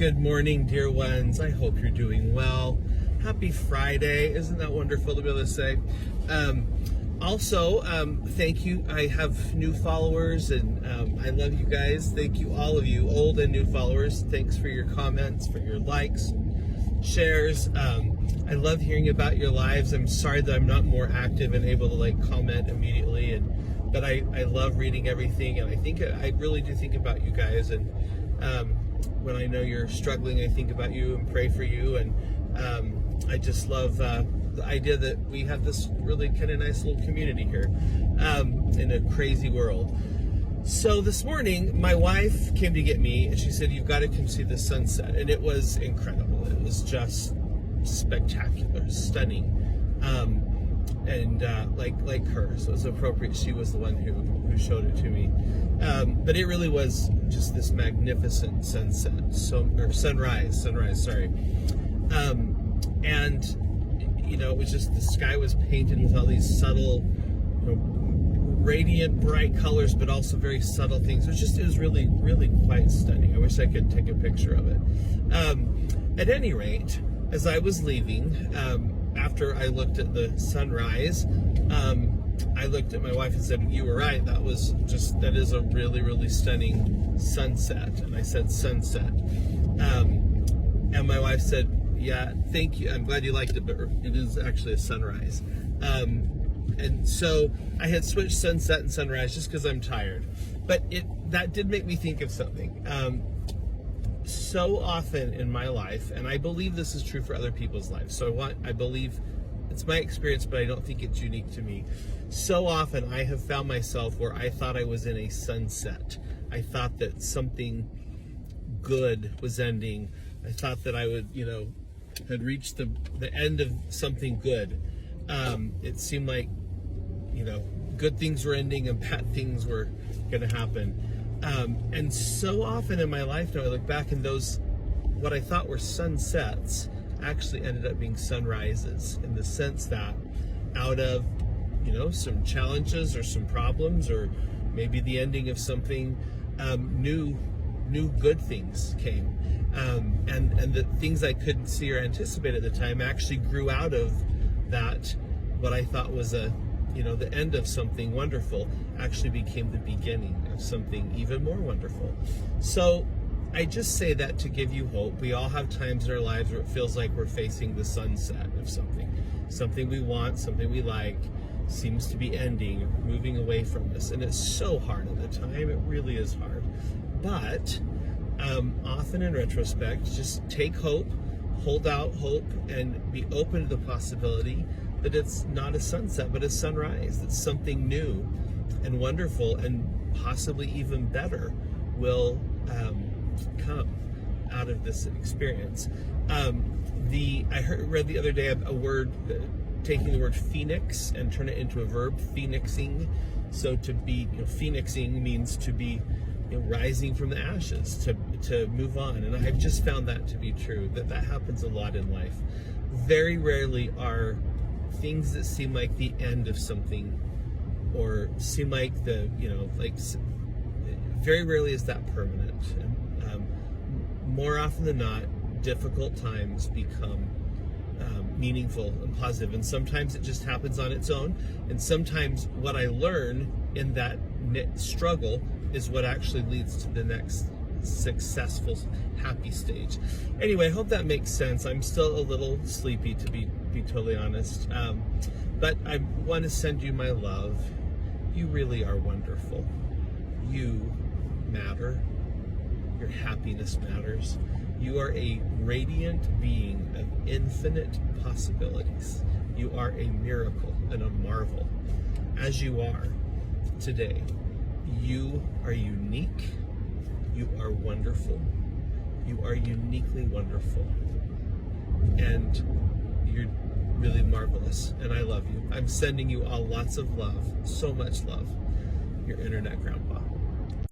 Good morning, dear ones. I hope you're doing well. Happy Friday. Isn't that wonderful to be able to say? Also, thank you. I have new followers, and I love you guys. Thank you, all of you, old and new followers. Thanks for your comments, for your likes, shares. I love hearing about your lives. I'm sorry that I'm not more active and able to comment immediately, but I love reading everything, and I really do think about you guys. And when I know you're struggling, I think about you and pray for you. And I just love the idea that we have this really kind of nice little community here in a crazy world. So this morning, my wife came to get me, and she said, "You've got to come see the sunset." And it was incredible. It was just spectacular, stunning, and like her. So it was appropriate. She was the one who showed it to me. But it really was just this magnificent sunrise. Sorry. And it was just, the sky was painted with all these subtle, radiant, bright colors, but also very subtle things. It was really, really quite stunning. I wish I could take a picture of it. At any rate, as I was leaving, after I looked at the sunrise, I looked at my wife and said, "You were right. That is a really, really stunning sunset." And I said, "Sunset." And my wife said, "Yeah, thank you. I'm glad you liked it, but it is actually a sunrise." And so I had switched sunset and sunrise just because I'm tired. But that did make me think of something. So often in my life, and I believe this is true for other people's lives, I believe it's my experience, but I don't think it's unique to me. So often I have found myself where I thought I was in a sunset. I thought that something good was ending. I thought that I would, had reached the end of something good. It seemed like, good things were ending and bad things were going to happen. And so often in my life now, I look back, and what I thought were sunsets actually ended up being sunrises, in the sense that out of, some challenges or some problems, or maybe the ending of something, new good things came. And the things I couldn't see or anticipate at the time actually grew out of that. What I thought was the end of something wonderful actually became the beginning of something even more wonderful. So I just say that to give you hope. We all have times in our lives where it feels like we're facing the sunset of something we want, something we like, seems to be ending, moving away from us. And it's so hard at the time. It really is hard. But often in retrospect, just take hope, hold out hope, and be open to the possibility that it's not a sunset, but a sunrise. That something new and wonderful and possibly even better will come out of this experience. I read the other day a word, taking the word phoenix and turn it into a verb, phoenixing. So to be, phoenixing means to be, rising from the ashes, to move on. And I've just found that to be true, that happens a lot in life. Very rarely are things that seem like the end of something, or seem like very rarely is that permanent. And more often than not, difficult times become meaningful and positive. And sometimes it just happens on its own. And sometimes what I learn in that struggle is what actually leads to the next successful, happy stage. Anyway, I hope that makes sense. I'm still a little sleepy, to be totally honest. But I want to send you my love. You really are wonderful. You matter. Your happiness matters. You are a radiant being of infinite possibilities. You are a miracle and a marvel. As you are today, you are unique. You are wonderful. You are uniquely wonderful. And you're really marvelous. And I love you. I'm sending you all lots of love. So much love. Your internet grandpa.